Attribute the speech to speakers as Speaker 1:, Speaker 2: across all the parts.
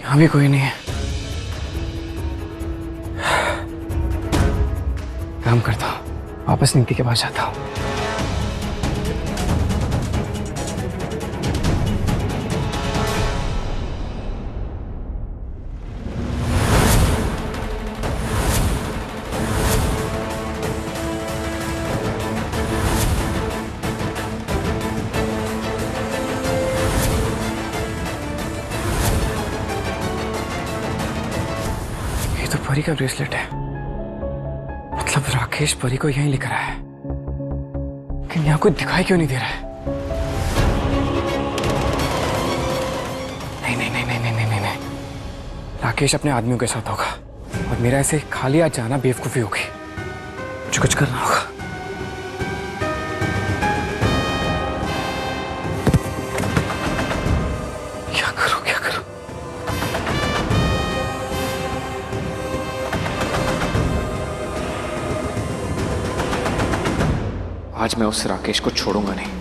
Speaker 1: यहाँ भी कोई नहीं है। काम करता हूँ, वापस नीति के पास जाता हूँ। तो परी का ब्रेसलेट है, मतलब राकेश परी को यहीं लेकर आया है, लेकिन यहाँ कोई दिखाई क्यों नहीं दे रहा है? नहीं नहीं नहीं नहीं नहीं नहीं नहीं, राकेश अपने आदमियों के साथ होगा और मेरा ऐसे खाली आज जाना बेवकूफी होगी। मुझे कुछ करना होगा। क्या करूं क्या करूं? आज मैं उस राकेश को छोड़ूंगा नहीं।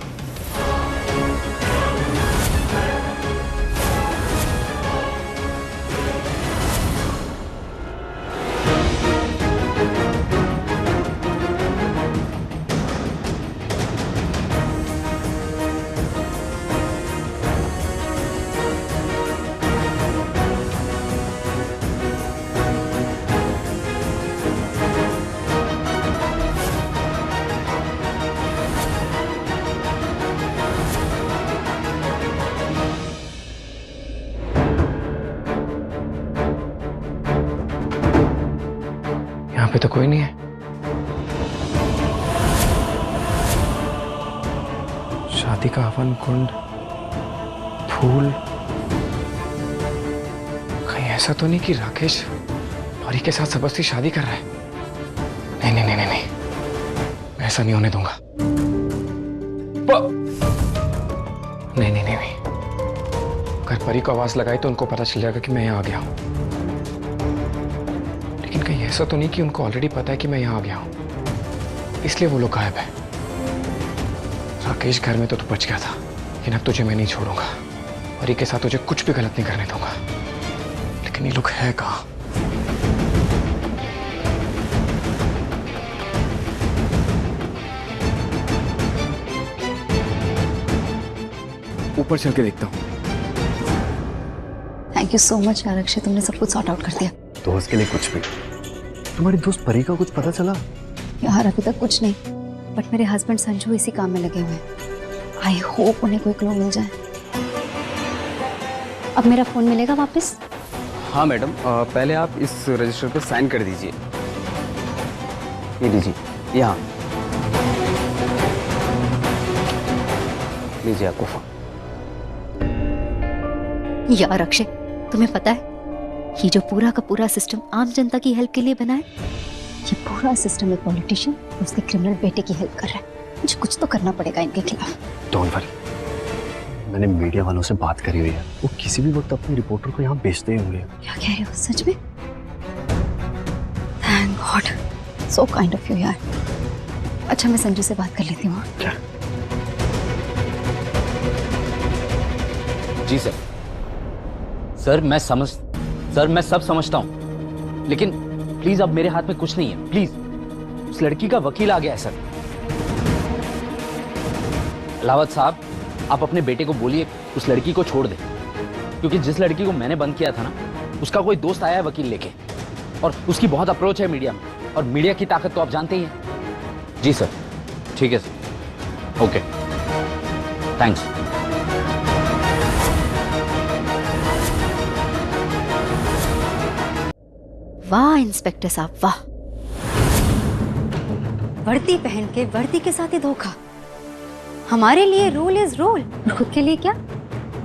Speaker 1: यहाँ पे तो कोई नहीं है। शादी का हवन कुंड, फूल, कहीं ऐसा तो नहीं कि राकेश परी के साथ जबरदस्ती शादी कर रहा है? नहीं नहीं नहीं नहीं नहीं, मैं ऐसा नहीं होने दूंगा। नहीं नहीं नहीं नहीं, अगर परी को आवाज लगाई तो उनको पता चल जाएगा कि मैं यहाँ आ गया हूं। लेकिन कहीं ऐसा तो नहीं कि उनको ऑलरेडी पता है कि मैं यहाँ आ गया हूं, इसलिए वो लोग गायब है। राकेश घर में तो तू बच गया था, लेकिन अब तुझे मैं नहीं छोड़ूंगा। परी के साथ तुझे कुछ भी गलत नहीं करने दूंगा। लेकिन ये लोग है कहाँ? ऊपर चल के देखता हूँ।
Speaker 2: थैंक यू सो मच यार अक्षय, तुमने सब कुछ सॉर्ट आउट कर दिया।
Speaker 3: दोस्त के लिए कुछ भी। तुम्हारी दोस्त परी का कुछ पता चला?
Speaker 2: यार अभी तक कुछ नहीं, बट मेरे हस्बैंड संजू इसी काम में लगे हुए हैं। आई होप उन्हें कोई क्लू मिल जाए। अब मेरा फोन मिलेगा वापस?
Speaker 3: हाँ मैडम, पहले आप इस रजिस्टर पे साइन कर दीजिए। ये लीजिए, यहाँ लीजिए आपको फोन।
Speaker 2: यार अक्षय, तुम्हें पता है ये जो पूरा का पूरा सिस्टम आम जनता की हेल्प के लिए बना है, ये पूरा सिस्टम एक पॉलिटिशियन और उसके क्रिमिनल बेटे की हेल्प कर रहा है। मुझे कुछ तो करना पड़ेगा इनके खिलाफ।
Speaker 3: डोंट वरी, मैंने मीडिया वालों से बात करी हुई है, वो किसी भी वक्त अपने रिपोर्टर को यहाँ भेजते ही होंगे।
Speaker 2: क्या कह रहे हो, सच में? Thank God, so kind of you यार। अच्छा मैं संजू से बात कर लेती हूँ।
Speaker 3: क्या?
Speaker 4: जी सर। सर मैं सब समझता हूं, लेकिन प्लीज अब मेरे हाथ में कुछ नहीं है। प्लीज, उस लड़की का वकील आ गया है सर। अलावत साहब, आप अपने बेटे को बोलिए उस लड़की को छोड़ दे, क्योंकि जिस लड़की को मैंने बंद किया था ना, उसका कोई दोस्त आया है वकील लेके, और उसकी बहुत अप्रोच है मीडिया में, और मीडिया की ताकत तो आप जानते ही हैं। जी सर, ठीक है सर, ओके, थैंक्स।
Speaker 2: वाह इंस्पेक्टर साहब वाह, वर्दी पहन के वर्दी के साथ ही धोखा। हमारे लिए रूल इज रूल, खुद के लिए क्या?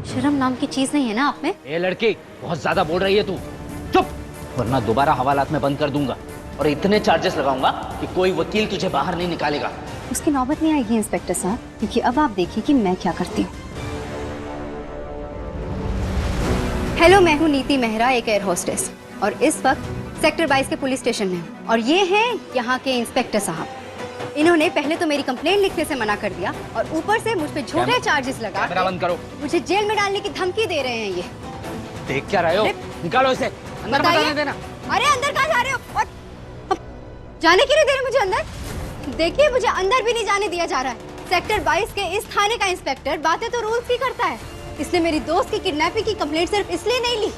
Speaker 2: शर्म नाम की चीज नहीं है ना आप में?
Speaker 4: ए लड़की, बहुत ज्यादा बोल रही है तू, चुप, वरना दोबारा हवालात में बंद कर दूंगा और इतने चार्जेस लगाऊंगा कि कोई वकील तुझे बाहर नहीं निकालेगा।
Speaker 2: उसकी नौबत नहीं आएगी इंस्पेक्टर साहब, क्योंकि अब आप देखिए कि मैं क्या करती हूँ। हेलो, मैं हूँ नीति मेहरा, एक एयर होस्टेस, और इस वक्त सेक्टर 22 के पुलिस स्टेशन में हूँ, और ये हैं यहाँ के इंस्पेक्टर साहब। इन्होंने पहले तो मेरी कंप्लेंट लिखने से मना कर दिया, और ऊपर से मुझ पे झूठे चार्जेस लगा
Speaker 4: कैमरा बंद करो।
Speaker 2: मुझे जेल में डालने की धमकी दे रहे हैं। ये
Speaker 4: देख क्या रहे हो? निकालो इसे, अंदर मत
Speaker 2: बताइए।
Speaker 4: आने देना।
Speaker 2: अरे अंदर कहाँ जा रहे हो? और जाने क्यों नहीं दे रहे मुझे अंदर? देखिए मुझे अंदर भी नहीं जाने दिया जा रहा है। सेक्टर 22 के इस थाने का इंस्पेक्टर बातें तो रूल्स की करता है। इसने मेरी दोस्त की किडनैपिंग की कंप्लेंट सिर्फ इसलिए नहीं ली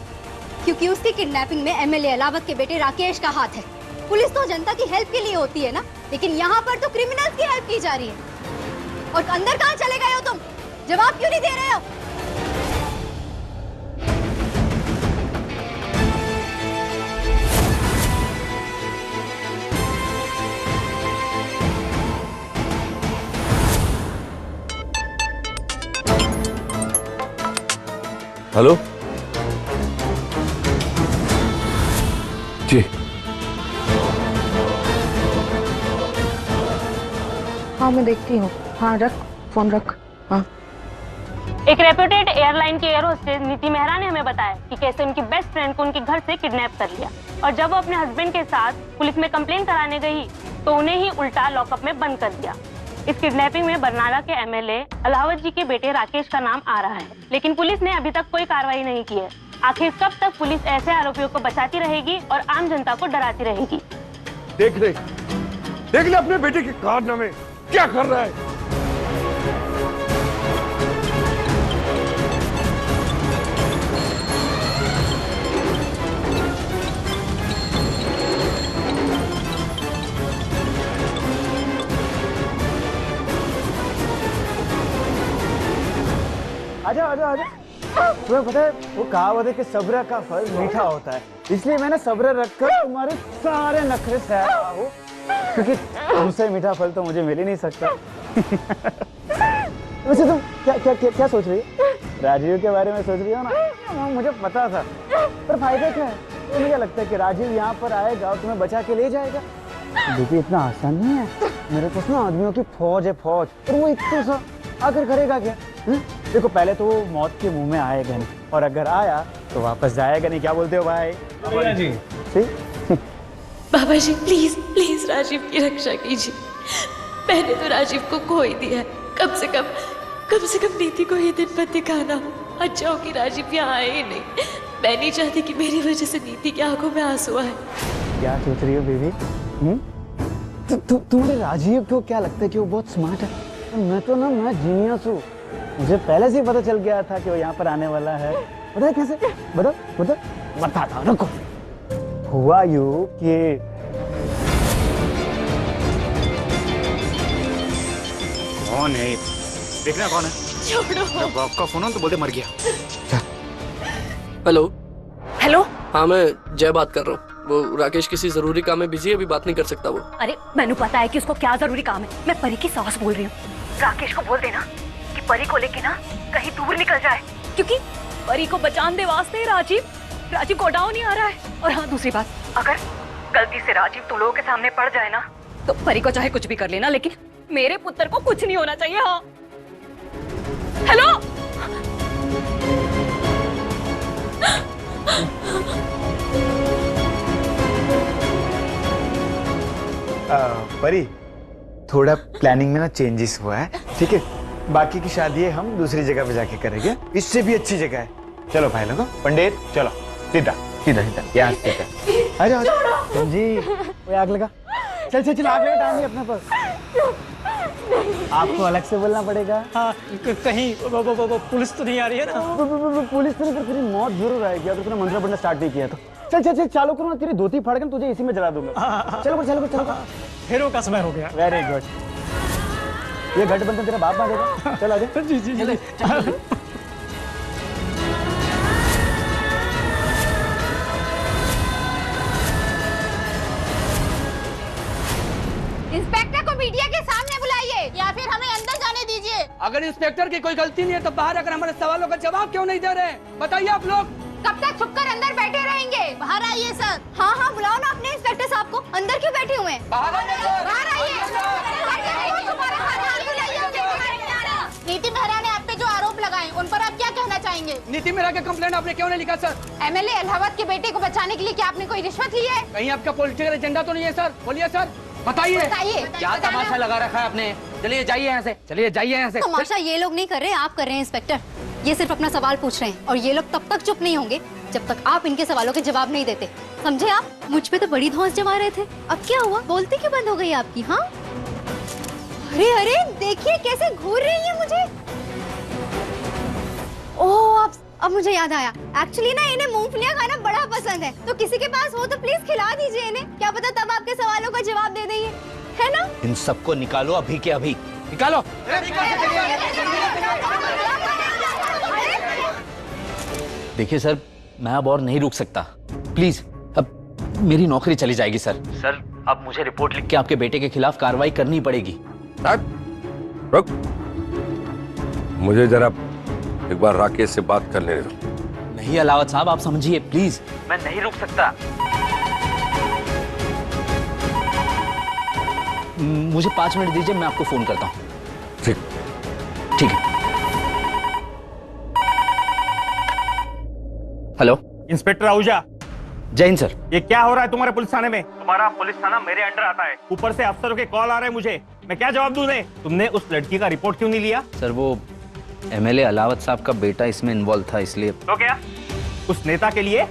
Speaker 2: क्योंकि उसकी किडनैपिंग में एमएलए अलावत के बेटे राकेश का हाथ है। पुलिस तो जनता की हेल्प के लिए होती है ना, लेकिन यहाँ पर तो क्रिमिनल्स की हेल्प की जा रही है। और अंदर कहाँ चले गए हो तुम? जवाब क्यों नहीं दे रहे हो?
Speaker 5: हेलो जी।
Speaker 6: हाँ मैं देखती हूँ। हाँ रख, फोन रख। हाँ
Speaker 7: एक रेप्यूटेड एयरलाइन के एयर होस्टेस नीति मेहरा ने हमें बताया कि कैसे उनकी बेस्ट फ्रेंड को उनके घर से किडनैप कर लिया और जब वो अपने हस्बैंड के साथ पुलिस में कंप्लेंट कराने गई तो उन्हें ही उल्टा लॉकअप में बंद कर दिया। इस किडनैपिंग में बरनाला के एमएलए अलावत जी के बेटे राकेश का नाम आ रहा है, लेकिन पुलिस ने अभी तक कोई कार्रवाई नहीं की है। आखिर कब तक पुलिस ऐसे आरोपियों को बचाती रहेगी और आम जनता को डराती रहेगी?
Speaker 5: देख ले अपने बेटे के कारनामे क्या कर रहा है।
Speaker 8: आजा आजा आजा। तुम्हें पता है वो कहावत है कि सब्र का फल मीठा होता है, इसलिए मैंने सब्र रखकर तुम्हारे सारे नखरे सह रहा हूँ क्योंकि तुमसे मीठा फल तो मुझे मिल ही नहीं सकता। वैसे तुम क्या सोच रही हो? राजीव के बारे में सोच रही हो ना? मुझे पता था, पर फायदा क्या है? तो मुझे लगता है कि राजीव यहाँ पर आएगा और तुम्हें बचा के ले जाएगा। देखिए इतना आसान नहीं है, मेरे पास ना आदमियों की फौज है, फौज। और वो इतना सा आकर करेगा क्या? देखो पहले तो वो मौत के मुंह में आएगा नहीं, और अगर आया तो वापस जाएगा नहीं। क्या बोलते हो भाई? जी
Speaker 9: बाबा जी प्लीज प्लीज राजीव की रक्षा कीजिए। मैंने तो राजीव को खो ही दिया है। कम से कम नीति को ये दिन पर दिखाना। अच्छा हो कि राजीव यहाँ आए ही नहीं। मैं नहीं चाहती कि मेरी वजह से नीति की आंखों में आंसू आए।
Speaker 8: क्या सोच रही हो बेबी? तुम्हारे राजीव को क्या लगता है कि वो बहुत स्मार्ट है? मैं जीनियस हूँ। मुझे पहले से ही पता चल गया था कि वो यहाँ पर आने वाला है। बताए कैसे? बताता हूँ, रुको। हुआ यूँ कि
Speaker 1: कौन है? देखना कौन है?
Speaker 9: छोड़ो।
Speaker 1: बाप का फोन तो बोलते मर गया।
Speaker 10: हेलो।
Speaker 6: हेलो।
Speaker 10: हाँ मैं जय बात कर रहा हूँ। वो राकेश किसी जरूरी काम में बिजी है, अभी बात नहीं कर सकता वो।
Speaker 6: अरे मैंने पता है कि उसको क्या जरूरी काम है। मैं परी की सास बोल रही हूँ। राकेश को बोल देना कि परी को लेके ना कहीं दूर निकल जाए, क्योंकि परी को बचाने दे वास्ते राजीव गोडाउन ही आ रहा है। और हाँ दूसरी बात, अगर गलती से राजीव तुम लोगों के सामने पड़ जाए ना तो परी को चाहे कुछ भी कर लेना, लेकिन मेरे पुत्र को कुछ नहीं होना चाहिए। हाँ हेलो।
Speaker 8: परी थोड़ा प्लानिंग में ना चेंजेस हुआ है, ठीक है? बाकी की शादी है हम दूसरी जगह पे जाके करेंगे, इससे भी अच्छी जगह है। चलो भाई लोगों, पंडित चलो सीधा यहाँ सीधा। आ जाओ जी। वो आग लगा। चल आग लगा, टाइम नहीं अपने पास। आपको अलग से बोलना पड़ेगा।
Speaker 11: हाँ कहीं वो पुलिस तो नहीं आ रही है ना?
Speaker 8: पुलिस तो नहीं, पर तेरी मौत जरूर आएगी अगर तूने मंत्र पढ़ना स्टार्ट नहीं किया तो। चल चालू करो ना, तेरी धोती फाड़ के तुझे इसी में जला दूंगा। चलो।
Speaker 11: फेरों का समय हो गया।
Speaker 8: Very good. ये गठबंधन तेरा बाप बांधेगा। चल आजा।
Speaker 11: जी
Speaker 2: इंस्पेक्टर को मीडिया के सामने बुलाइए या फिर हमें अंदर जाने दीजिए।
Speaker 10: अगर इंस्पेक्टर की कोई गलती नहीं है तो बाहर आकर हमारे सवालों का जवाब क्यों नहीं दे रहे? बताइए आप लोग।
Speaker 2: कब तक छुपकर अंदर बैठे रहेंगे? बाहर आइए सर। हाँ बुलाओ ना अपने इंस्पेक्टर साहब को। अंदर क्यों बैठे हुए हैं? बाहर आइए। नीति मेहरा ने आप पे जो आरोप लगाए उन पर आप क्या कहना चाहेंगे?
Speaker 10: नीति मेहरा के कंप्लेंट आपने क्यों नहीं लिखा सर?
Speaker 2: एमएलए अलावत के बेटे को बचाने के लिए क्या आपने कोई रिश्वत ली है?
Speaker 10: कहीं आपका पॉलिटिकल एजेंडा तो नहीं है सर? बोलिए सर, बताइए।
Speaker 4: क्या तमाशा लगा रखा है आपने? चलिए जाइए यहाँ से।
Speaker 2: तमाशा ये लोग नहीं कर रहे, आप कर रहे हैं इंस्पेक्टर। ये सिर्फ अपना सवाल पूछ रहे हैं और ये लोग तब तक चुप नहीं होंगे जब तक आप इनके सवालों के जवाब नहीं देते। समझे आप? मुझ पे तो बड़ी धौंस जमा रहे थे, अब क्या हुआ? बोलती क्यों बंद हो गई आपकी? हाँ, अरे अरे देखिए कैसे घूर रही है मुझे। ओह, अब मुझे याद आया, एक्चुअली ना इन्हें मूंगफलियां खाना बड़ा पसंद है, तो किसी के पास हो तो प्लीज खिला दीजिए इन्हें, क्या पता तब आपके सवालों का जवाब दे देंगे, है ना?
Speaker 4: इन सबको निकालो अभी के अभी, निकालो। देखिए सर, मैं अब और नहीं रुक सकता, प्लीज, अब मेरी नौकरी चली जाएगी सर। सर, अब मुझे रिपोर्ट लिख के आपके बेटे के खिलाफ कार्रवाई करनी पड़ेगी।
Speaker 5: रुक, मुझे जरा एक बार राकेश से बात कर लेने दो।
Speaker 4: नहीं अलावत साहब, आप समझिए प्लीज, मैं नहीं रुक सकता। मुझे 5 मिनट दीजिए, मैं आपको फोन करता हूँ।
Speaker 5: ठीक,
Speaker 4: ठीक है। Hello,
Speaker 8: inspector Ahuja.
Speaker 4: जय हिंद सर।
Speaker 8: ये क्या हो रहा है तुम्हारे पुलिस थाने में? तुम्हारा पुलिस थाना मेरे अंडर आता है, ऊपर से अफसरों के कॉल आ रहे हैं मुझे, मैं क्या जवाब दूं? तुमने उस लड़की का रिपोर्ट क्यों नहीं लिया?
Speaker 4: सर, वो एमएलए अलावत साहब का बेटा इसमें इन्वॉल्व था, इसलिए।
Speaker 8: तो क्या उस नेता के लिए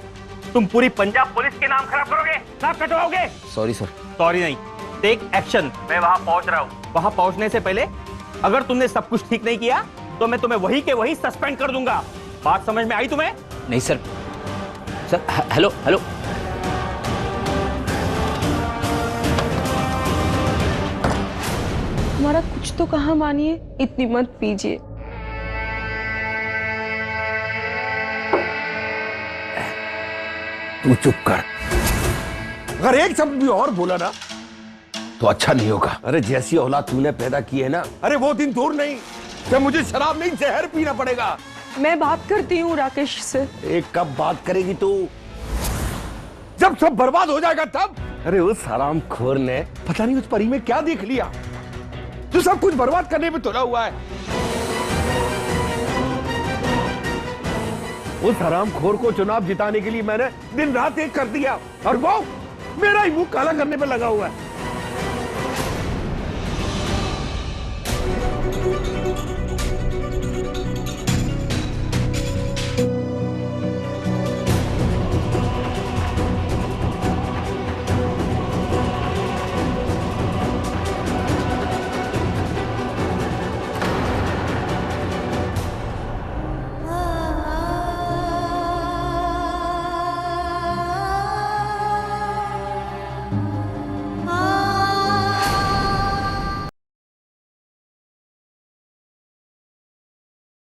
Speaker 8: तुम पूरी पंजाब पुलिस के नाम खराब करोगे, नाम कटवाओगे?
Speaker 4: Sorry sir.
Speaker 8: सॉरी नहीं, टेक एक्शन। मैं वहां पहुंच रहा हूं। वहां पहुंचने से पहले अगर तुमने सब कुछ ठीक नहीं किया तो मैं तुम्हें वही के वही सस्पेंड कर दूंगा। बात समझ में आई तुम्हें?
Speaker 4: नहीं सर। Sir, hello hello.
Speaker 9: हमारा कुछ तो कहा मानिए, इतनी मत पीजिए।
Speaker 5: तू चुप कर, अगर एक शब्द भी और बोला ना तो अच्छा नहीं होगा। अरे जैसी औलाद तूने पैदा की है ना, अरे वो दिन दूर नहीं जब मुझे शराब नहीं जहर पीना पड़ेगा।
Speaker 9: मैं बात करती हूँ राकेश से।
Speaker 5: एक कब बात करेगी तू? जब सब बर्बाद हो जाएगा तब। अरे उस हरामखोर ने पता नहीं उस परी में क्या देख लिया जो सब कुछ बर्बाद करने में तुला हुआ है। उस हरामखोर को चुनाव जिताने के लिए मैंने दिन रात एक कर दिया और वो मेरा ही मुंह काला करने में लगा हुआ है।